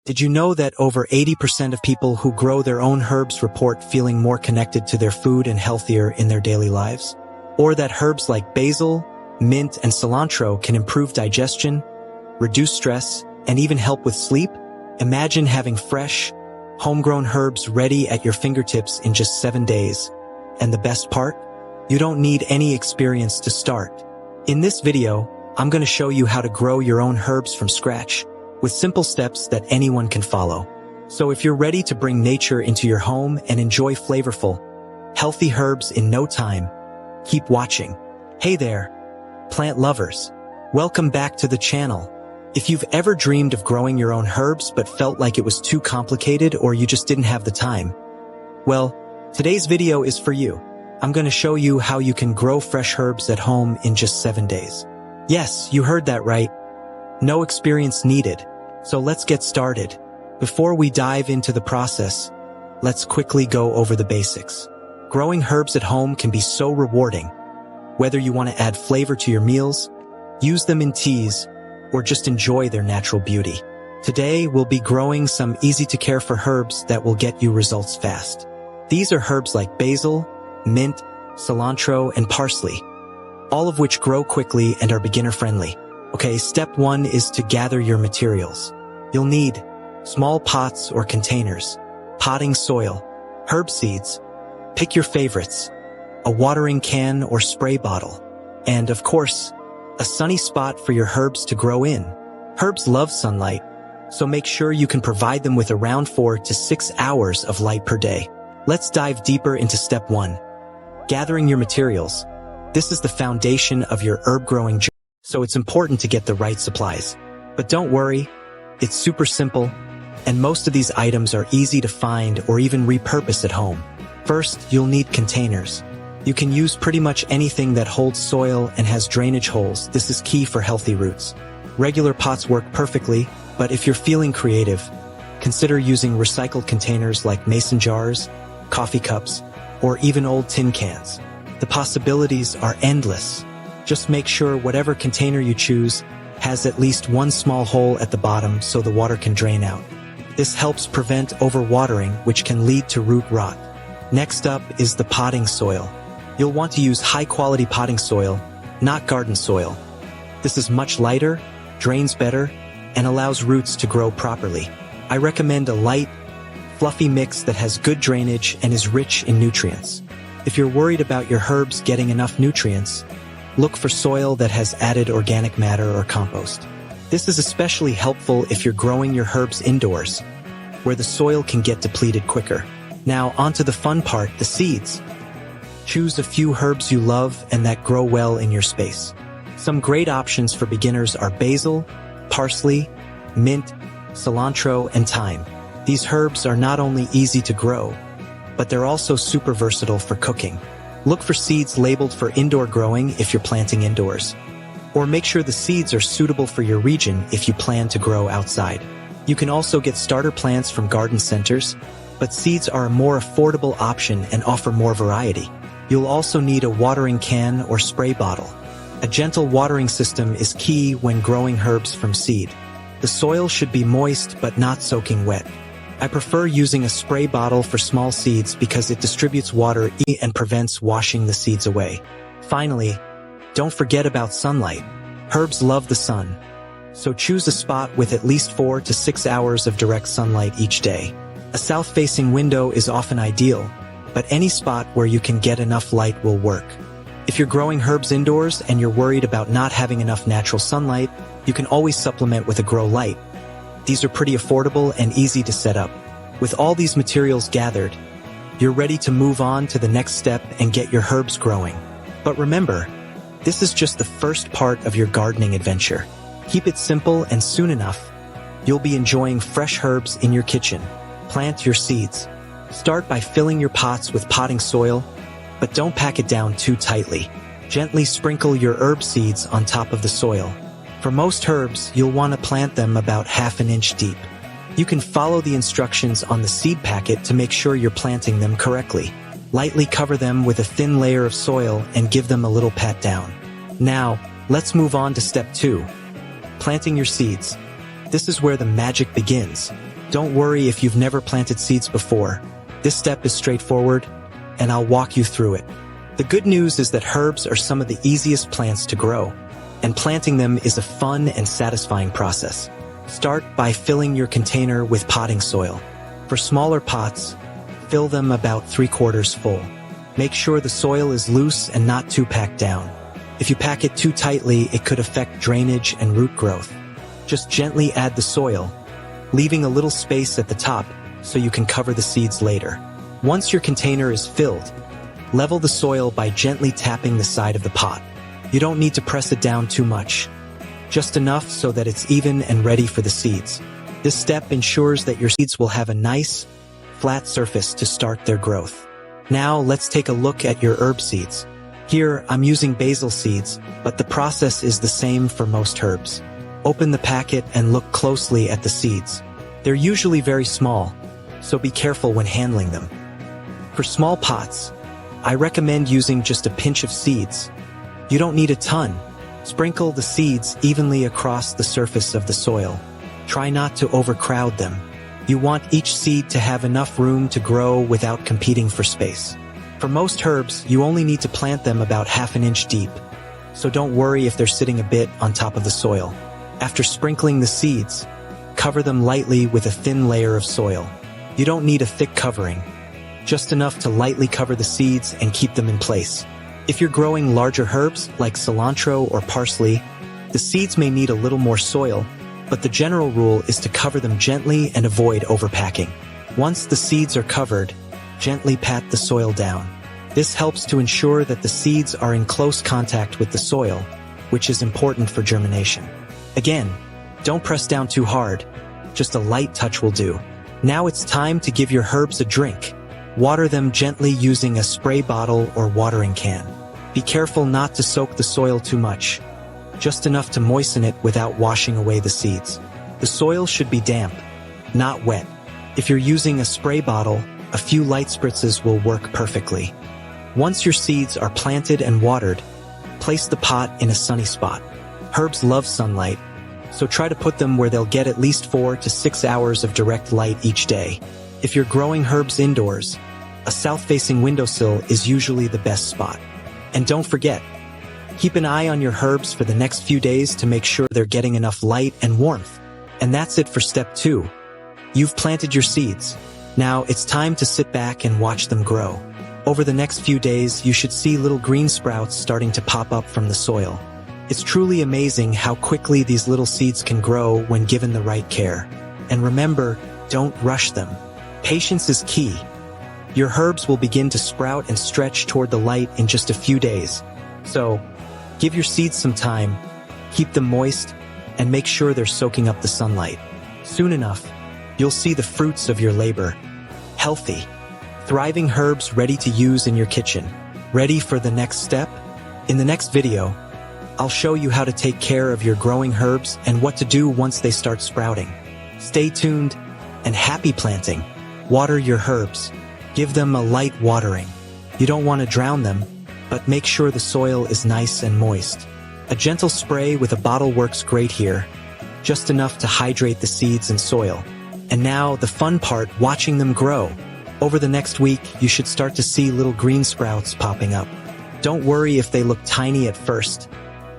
Did you know that over 80% of people who grow their own herbs report feeling more connected to their food and healthier in their daily lives? Or that herbs like basil, mint, and cilantro can improve digestion, reduce stress, and even help with sleep? Imagine having fresh, homegrown herbs ready at your fingertips in just 7 days. And the best part? You don't need any experience to start. In this video, I'm going to show you how to grow your own herbs from scratch, with simple steps that anyone can follow. So if you're ready to bring nature into your home and enjoy flavorful, healthy herbs in no time, keep watching. Hey there, plant lovers. Welcome back to the channel. If you've ever dreamed of growing your own herbs but felt like it was too complicated or you just didn't have the time, well, today's video is for you. I'm going to show you how you can grow fresh herbs at home in just 7 days. Yes, you heard that right. No experience needed. So let's get started. Before we dive into the process, let's quickly go over the basics. Growing herbs at home can be so rewarding. Whether you want to add flavor to your meals, use them in teas, or just enjoy their natural beauty. Today, we'll be growing some easy-to-care for herbs that will get you results fast. These are herbs like basil, mint, cilantro, and parsley, all of which grow quickly and are beginner-friendly. Okay, step 1 is to gather your materials. You'll need small pots or containers, potting soil, herb seeds, pick your favorites, a watering can or spray bottle, and of course, a sunny spot for your herbs to grow in. Herbs love sunlight, so make sure you can provide them with around 4 to 6 hours of light per day. Let's dive deeper into step 1. Gathering your materials. This is the foundation of your herb growing journey. So it's important to get the right supplies. But don't worry, it's super simple, and most of these items are easy to find or even repurpose at home. First, you'll need containers. You can use pretty much anything that holds soil and has drainage holes. This is key for healthy roots. Regular pots work perfectly, but if you're feeling creative, consider using recycled containers like mason jars, coffee cups, or even old tin cans. The possibilities are endless. Just make sure whatever container you choose has at least one small hole at the bottom so the water can drain out. This helps prevent overwatering, which can lead to root rot. Next up is the potting soil. You'll want to use high-quality potting soil, not garden soil. This is much lighter, drains better, and allows roots to grow properly. I recommend a light, fluffy mix that has good drainage and is rich in nutrients. If you're worried about your herbs getting enough nutrients, look for soil that has added organic matter or compost. This is especially helpful if you're growing your herbs indoors, where the soil can get depleted quicker. Now, onto the fun part, the seeds. Choose a few herbs you love and that grow well in your space. Some great options for beginners are basil, parsley, mint, cilantro, and thyme. These herbs are not only easy to grow, but they're also super versatile for cooking. Look for seeds labeled for indoor growing if you're planting indoors. Or make sure the seeds are suitable for your region if you plan to grow outside. You can also get starter plants from garden centers, but seeds are a more affordable option and offer more variety. You'll also need a watering can or spray bottle. A gentle watering system is key when growing herbs from seed. The soil should be moist but not soaking wet. I prefer using a spray bottle for small seeds because it distributes water and prevents washing the seeds away. Finally, don't forget about sunlight. Herbs love the sun, so choose a spot with at least 4 to 6 hours of direct sunlight each day. A south-facing window is often ideal, but any spot where you can get enough light will work. If you're growing herbs indoors and you're worried about not having enough natural sunlight, you can always supplement with a grow light. These are pretty affordable and easy to set up. With all these materials gathered, you're ready to move on to the next step and get your herbs growing. But remember, this is just the first part of your gardening adventure. Keep it simple and soon enough, you'll be enjoying fresh herbs in your kitchen. Plant your seeds. Start by filling your pots with potting soil, but don't pack it down too tightly. Gently sprinkle your herb seeds on top of the soil. For most herbs, you'll want to plant them about ½ an inch deep. You can follow the instructions on the seed packet to make sure you're planting them correctly. Lightly cover them with a thin layer of soil and give them a little pat down. Now, let's move on to step 2. Planting your seeds. This is where the magic begins. Don't worry if you've never planted seeds before. This step is straightforward, and I'll walk you through it. The good news is that herbs are some of the easiest plants to grow, and planting them is a fun and satisfying process. Start by filling your container with potting soil. For smaller pots, fill them about 3/4 full. Make sure the soil is loose and not too packed down. If you pack it too tightly, it could affect drainage and root growth. Just gently add the soil, leaving a little space at the top so you can cover the seeds later. Once your container is filled, level the soil by gently tapping the side of the pot. You don't need to press it down too much, just enough so that it's even and ready for the seeds. This step ensures that your seeds will have a nice, flat surface to start their growth. Now let's take a look at your herb seeds. Here I'm using basil seeds, but the process is the same for most herbs. Open the packet and look closely at the seeds. They're usually very small, so be careful when handling them. For small pots, I recommend using just a pinch of seeds. You don't need a ton. Sprinkle the seeds evenly across the surface of the soil. Try not to overcrowd them. You want each seed to have enough room to grow without competing for space. For most herbs, you only need to plant them about 1/2 inch deep, so don't worry if they're sitting a bit on top of the soil. After sprinkling the seeds, cover them lightly with a thin layer of soil. You don't need a thick covering, just enough to lightly cover the seeds and keep them in place. If you're growing larger herbs like cilantro or parsley, the seeds may need a little more soil, but the general rule is to cover them gently and avoid overpacking. Once the seeds are covered, gently pat the soil down. This helps to ensure that the seeds are in close contact with the soil, which is important for germination. Again, don't press down too hard, just a light touch will do. Now it's time to give your herbs a drink. Water them gently using a spray bottle or watering can. Be careful not to soak the soil too much, just enough to moisten it without washing away the seeds. The soil should be damp, not wet. If you're using a spray bottle, a few light spritzes will work perfectly. Once your seeds are planted and watered, place the pot in a sunny spot. Herbs love sunlight, so try to put them where they'll get at least 4 to 6 hours of direct light each day. If you're growing herbs indoors, a south-facing windowsill is usually the best spot. And don't forget, keep an eye on your herbs for the next few days to make sure they're getting enough light and warmth. And that's it for step 2. You've planted your seeds. Now it's time to sit back and watch them grow. Over the next few days, you should see little green sprouts starting to pop up from the soil. It's truly amazing how quickly these little seeds can grow when given the right care. And remember, don't rush them. Patience is key. Your herbs will begin to sprout and stretch toward the light in just a few days. So, give your seeds some time, keep them moist, and make sure they're soaking up the sunlight. Soon enough, you'll see the fruits of your labor. Healthy, thriving herbs ready to use in your kitchen. Ready for the next step? In the next video, I'll show you how to take care of your growing herbs and what to do once they start sprouting. Stay tuned, and happy planting. Water your herbs. Give them a light watering. You don't want to drown them, but make sure the soil is nice and moist. A gentle spray with a bottle works great here, just enough to hydrate the seeds and soil. And now, the fun part, watching them grow. Over the next week, you should start to see little green sprouts popping up. Don't worry if they look tiny at first.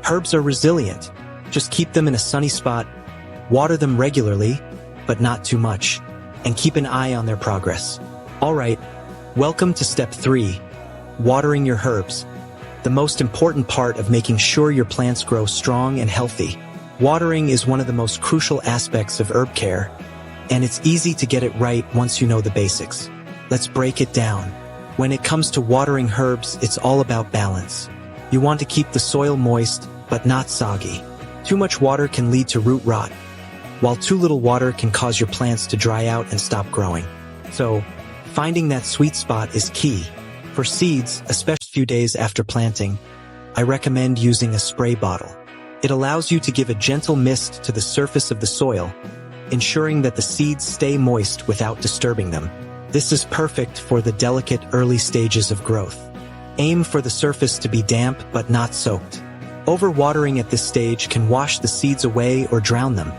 Herbs are resilient. Just keep them in a sunny spot, water them regularly, but not too much, and keep an eye on their progress. Alright, welcome to step 3, watering your herbs. The most important part of making sure your plants grow strong and healthy. Watering is one of the most crucial aspects of herb care, and it's easy to get it right once you know the basics. Let's break it down. When it comes to watering herbs, it's all about balance. You want to keep the soil moist, but not soggy. Too much water can lead to root rot, while too little water can cause your plants to dry out and stop growing. So, finding that sweet spot is key. For seeds, especially a few days after planting, I recommend using a spray bottle. It allows you to give a gentle mist to the surface of the soil, ensuring that the seeds stay moist without disturbing them. This is perfect for the delicate early stages of growth. Aim for the surface to be damp but not soaked. Overwatering at this stage can wash the seeds away or drown them,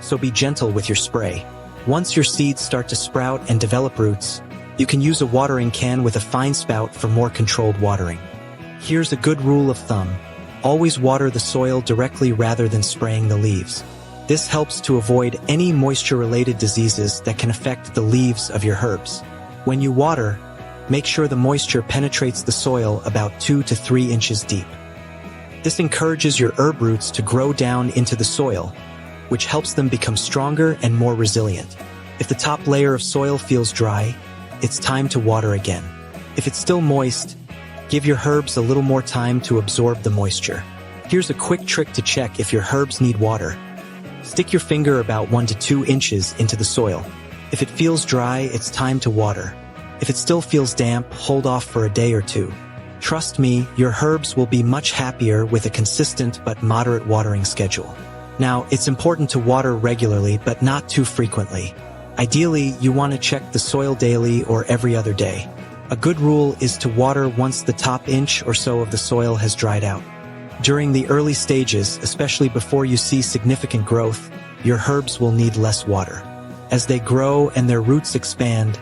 so be gentle with your spray. Once your seeds start to sprout and develop roots, you can use a watering can with a fine spout for more controlled watering. Here's a good rule of thumb. Always water the soil directly rather than spraying the leaves. This helps to avoid any moisture-related diseases that can affect the leaves of your herbs. When you water, make sure the moisture penetrates the soil about 2 to 3 inches deep. This encourages your herb roots to grow down into the soil, which helps them become stronger and more resilient. If the top layer of soil feels dry, it's time to water again. If it's still moist, give your herbs a little more time to absorb the moisture. Here's a quick trick to check if your herbs need water. Stick your finger about 1 to 2 inches into the soil. If it feels dry, it's time to water. If it still feels damp, hold off for a day or two. Trust me, your herbs will be much happier with a consistent but moderate watering schedule. Now, it's important to water regularly but not too frequently. Ideally, you want to check the soil daily or every other day. A good rule is to water once the top inch or so of the soil has dried out. During the early stages, especially before you see significant growth, your herbs will need less water. As they grow and their roots expand,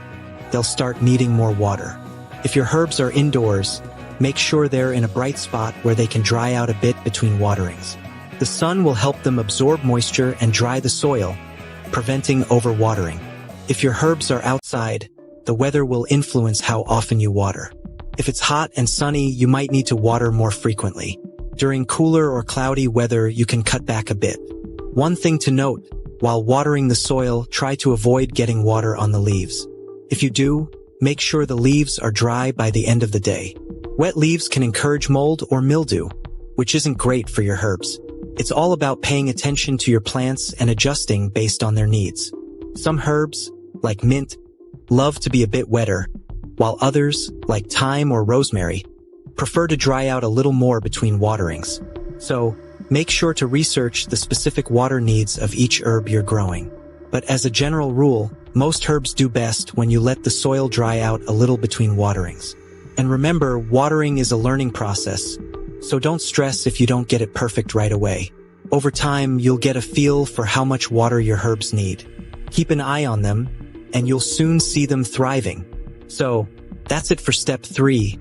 they'll start needing more water. If your herbs are indoors, make sure they're in a bright spot where they can dry out a bit between waterings. The sun will help them absorb moisture and dry the soil, preventing overwatering. If your herbs are outside, the weather will influence how often you water. If it's hot and sunny, you might need to water more frequently. During cooler or cloudy weather, you can cut back a bit. One thing to note, while watering the soil, try to avoid getting water on the leaves. If you do, make sure the leaves are dry by the end of the day. Wet leaves can encourage mold or mildew, which isn't great for your herbs. It's all about paying attention to your plants and adjusting based on their needs. Some herbs, like mint, love to be a bit wetter, while others, like thyme or rosemary, prefer to dry out a little more between waterings. So, make sure to research the specific water needs of each herb you're growing. But as a general rule, most herbs do best when you let the soil dry out a little between waterings. And remember, watering is a learning process, so don't stress if you don't get it perfect right away. Over time, you'll get a feel for how much water your herbs need. Keep an eye on them, and you'll soon see them thriving. So, that's it for step 3.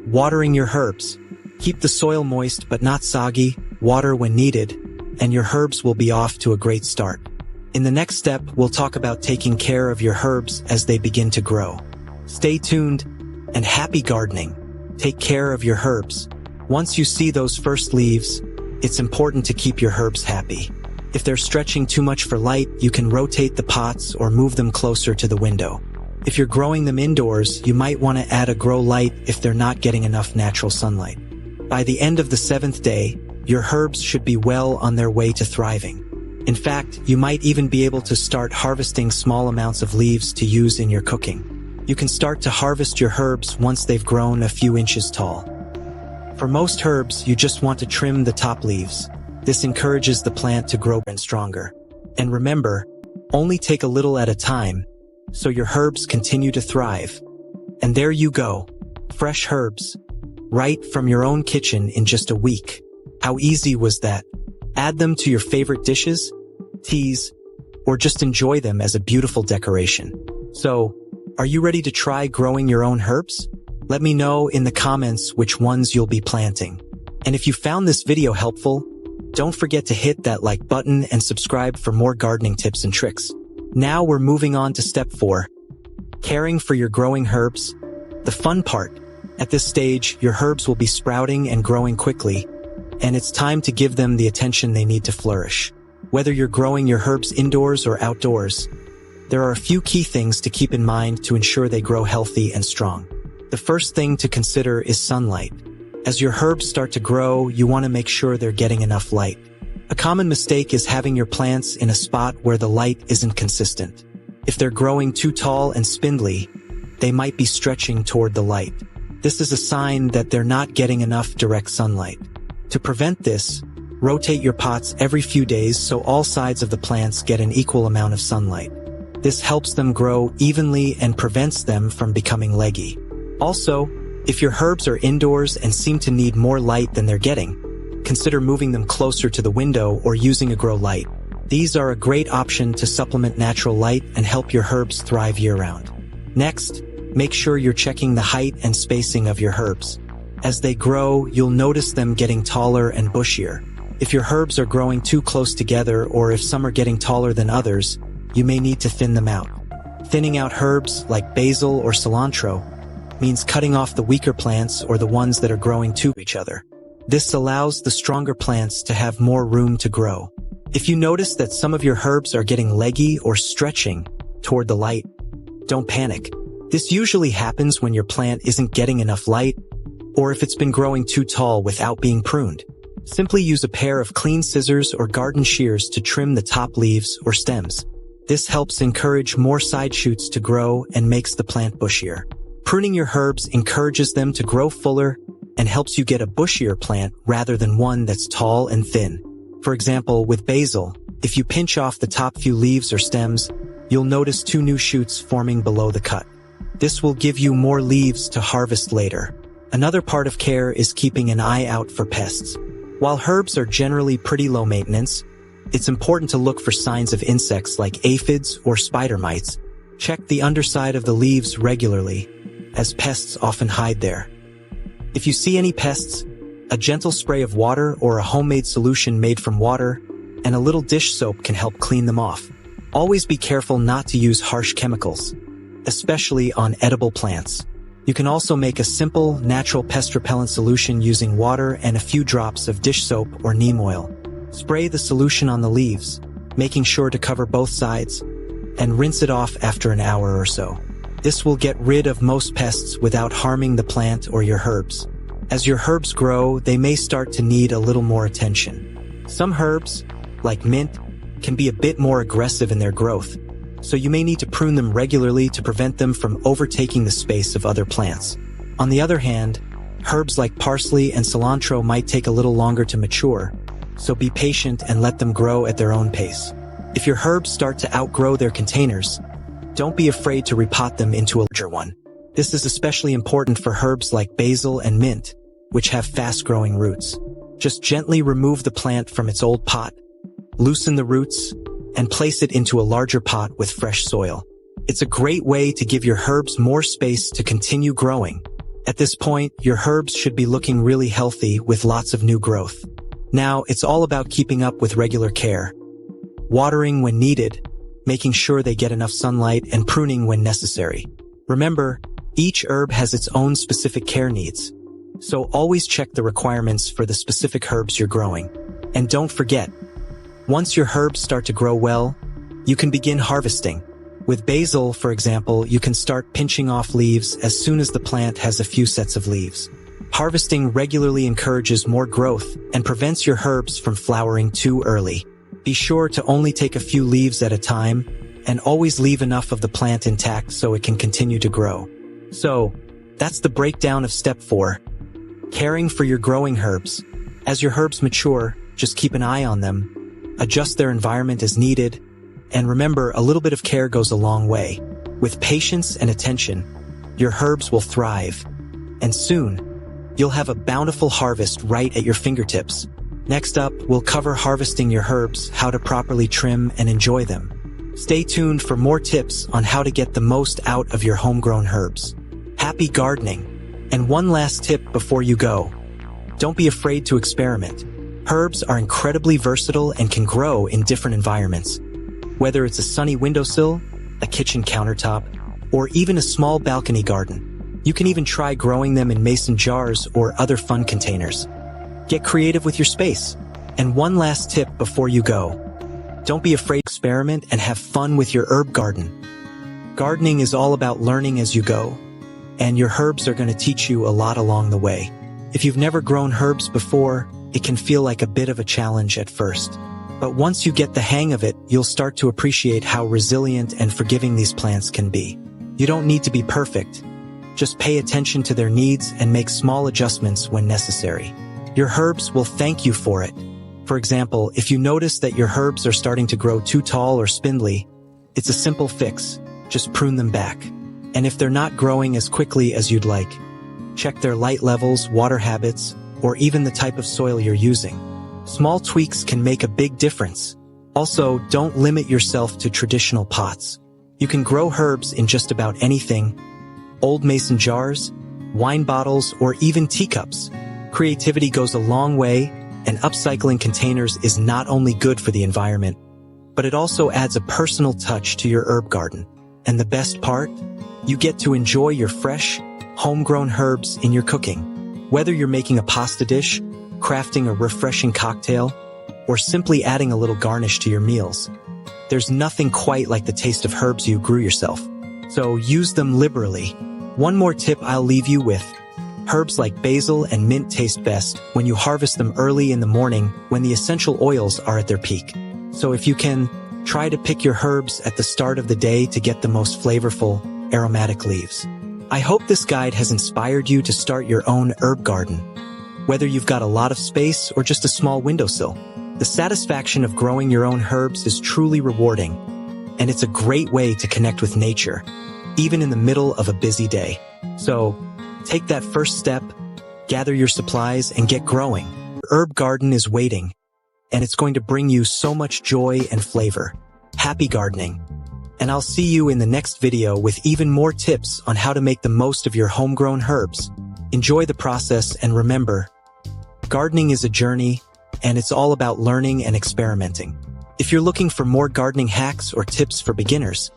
Watering your herbs. Keep the soil moist but not soggy, water when needed, and your herbs will be off to a great start. In the next step, we'll talk about taking care of your herbs as they begin to grow. Stay tuned, and happy gardening. Take care of your herbs. Once you see those first leaves, it's important to keep your herbs happy. If they're stretching too much for light, you can rotate the pots or move them closer to the window. If you're growing them indoors, you might want to add a grow light if they're not getting enough natural sunlight. By the end of the 7th day, your herbs should be well on their way to thriving. In fact, you might even be able to start harvesting small amounts of leaves to use in your cooking. You can start to harvest your herbs once they've grown a few inches tall. For most herbs, you just want to trim the top leaves. This encourages the plant to grow stronger. And remember, only take a little at a time, so your herbs continue to thrive. And there you go, fresh herbs, right from your own kitchen in just a week. How easy was that? Add them to your favorite dishes, teas, or just enjoy them as a beautiful decoration. So, are you ready to try growing your own herbs? Let me know in the comments which ones you'll be planting. And if you found this video helpful, don't forget to hit that like button and subscribe for more gardening tips and tricks. Now we're moving on to step 4. Caring for your growing herbs. The fun part. At this stage, your herbs will be sprouting and growing quickly, and it's time to give them the attention they need to flourish. Whether you're growing your herbs indoors or outdoors, there are a few key things to keep in mind to ensure they grow healthy and strong. The first thing to consider is sunlight. As your herbs start to grow, you want to make sure they're getting enough light. A common mistake is having your plants in a spot where the light isn't consistent. If they're growing too tall and spindly, they might be stretching toward the light. This is a sign that they're not getting enough direct sunlight. To prevent this, rotate your pots every few days so all sides of the plants get an equal amount of sunlight. This helps them grow evenly and prevents them from becoming leggy. Also, if your herbs are indoors and seem to need more light than they're getting, consider moving them closer to the window or using a grow light. These are a great option to supplement natural light and help your herbs thrive year-round. Next, make sure you're checking the height and spacing of your herbs. As they grow, you'll notice them getting taller and bushier. If your herbs are growing too close together or if some are getting taller than others, you may need to thin them out. Thinning out herbs like basil or cilantro means cutting off the weaker plants or the ones that are growing to each other. This allows the stronger plants to have more room to grow. If you notice that some of your herbs are getting leggy or stretching toward the light, don't panic. This usually happens when your plant isn't getting enough light or if it's been growing too tall without being pruned. Simply use a pair of clean scissors or garden shears to trim the top leaves or stems. This helps encourage more side shoots to grow and makes the plant bushier. Pruning your herbs encourages them to grow fuller and helps you get a bushier plant rather than one that's tall and thin. For example, with basil, if you pinch off the top few leaves or stems, you'll notice 2 new shoots forming below the cut. This will give you more leaves to harvest later. Another part of care is keeping an eye out for pests. While herbs are generally pretty low maintenance, it's important to look for signs of insects like aphids or spider mites. Check the underside of the leaves regularly, as pests often hide there. If you see any pests, a gentle spray of water or a homemade solution made from water and a little dish soap can help clean them off. Always be careful not to use harsh chemicals, especially on edible plants. You can also make a simple, natural pest repellent solution using water and a few drops of dish soap or neem oil. Spray the solution on the leaves, making sure to cover both sides, and rinse it off after an hour or so. This will get rid of most pests without harming the plant or your herbs. As your herbs grow, they may start to need a little more attention. Some herbs, like mint, can be a bit more aggressive in their growth, so you may need to prune them regularly to prevent them from overtaking the space of other plants. On the other hand, herbs like parsley and cilantro might take a little longer to mature, so be patient and let them grow at their own pace. If your herbs start to outgrow their containers, don't be afraid to repot them into a larger one. This is especially important for herbs like basil and mint, which have fast-growing roots. Just gently remove the plant from its old pot, loosen the roots, and place it into a larger pot with fresh soil. It's a great way to give your herbs more space to continue growing. At this point, your herbs should be looking really healthy with lots of new growth. Now, it's all about keeping up with regular care. Watering when needed, making sure they get enough sunlight, and pruning when necessary. Remember, each herb has its own specific care needs, so always check the requirements for the specific herbs you're growing. And don't forget, once your herbs start to grow well, you can begin harvesting. With basil, for example, you can start pinching off leaves as soon as the plant has a few sets of leaves. Harvesting regularly encourages more growth and prevents your herbs from flowering too early. Be sure to only take a few leaves at a time and always leave enough of the plant intact so it can continue to grow. So, that's the breakdown of step 4. Caring for your growing herbs. As your herbs mature, just keep an eye on them, adjust their environment as needed, and remember, a little bit of care goes a long way. With patience and attention, your herbs will thrive, and soon, you'll have a bountiful harvest right at your fingertips. Next up, we'll cover harvesting your herbs, how to properly trim and enjoy them. Stay tuned for more tips on how to get the most out of your homegrown herbs. Happy gardening! And one last tip before you go. Don't be afraid to experiment. Herbs are incredibly versatile and can grow in different environments. Whether it's a sunny windowsill, a kitchen countertop, or even a small balcony garden, you can even try growing them in mason jars or other fun containers. Get creative with your space. And one last tip before you go. Don't be afraid to experiment and have fun with your herb garden. Gardening is all about learning as you go, and your herbs are going to teach you a lot along the way. If you've never grown herbs before, it can feel like a bit of a challenge at first. But once you get the hang of it, you'll start to appreciate how resilient and forgiving these plants can be. You don't need to be perfect. Just pay attention to their needs and make small adjustments when necessary. Your herbs will thank you for it. For example, if you notice that your herbs are starting to grow too tall or spindly, it's a simple fix. Just prune them back. And if they're not growing as quickly as you'd like, check their light levels, water habits, or even the type of soil you're using. Small tweaks can make a big difference. Also, don't limit yourself to traditional pots. You can grow herbs in just about anything: old mason jars, wine bottles, or even teacups. Creativity goes a long way, and upcycling containers is not only good for the environment, but it also adds a personal touch to your herb garden. And the best part? You get to enjoy your fresh, homegrown herbs in your cooking. Whether you're making a pasta dish, crafting a refreshing cocktail, or simply adding a little garnish to your meals, there's nothing quite like the taste of herbs you grew yourself. So use them liberally. One more tip I'll leave you with: herbs like basil and mint taste best when you harvest them early in the morning when the essential oils are at their peak. So if you can, try to pick your herbs at the start of the day to get the most flavorful, aromatic leaves. I hope this guide has inspired you to start your own herb garden. Whether you've got a lot of space or just a small windowsill, the satisfaction of growing your own herbs is truly rewarding, and it's a great way to connect with nature, even in the middle of a busy day. So, take that first step, gather your supplies, and get growing. Your herb garden is waiting, and it's going to bring you so much joy and flavor. Happy gardening! And I'll see you in the next video with even more tips on how to make the most of your homegrown herbs. Enjoy the process, and remember, gardening is a journey, and it's all about learning and experimenting. If you're looking for more gardening hacks or tips for beginners,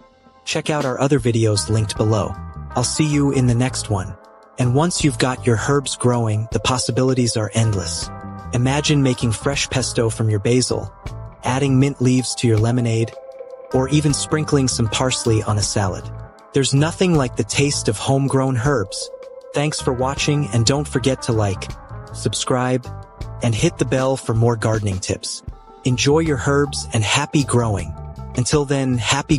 check out our other videos linked below. I'll see you in the next one. And once you've got your herbs growing, the possibilities are endless. Imagine making fresh pesto from your basil, adding mint leaves to your lemonade, or even sprinkling some parsley on a salad. There's nothing like the taste of homegrown herbs. Thanks for watching, and don't forget to like, subscribe, and hit the bell for more gardening tips. Enjoy your herbs and happy growing. Until then, happy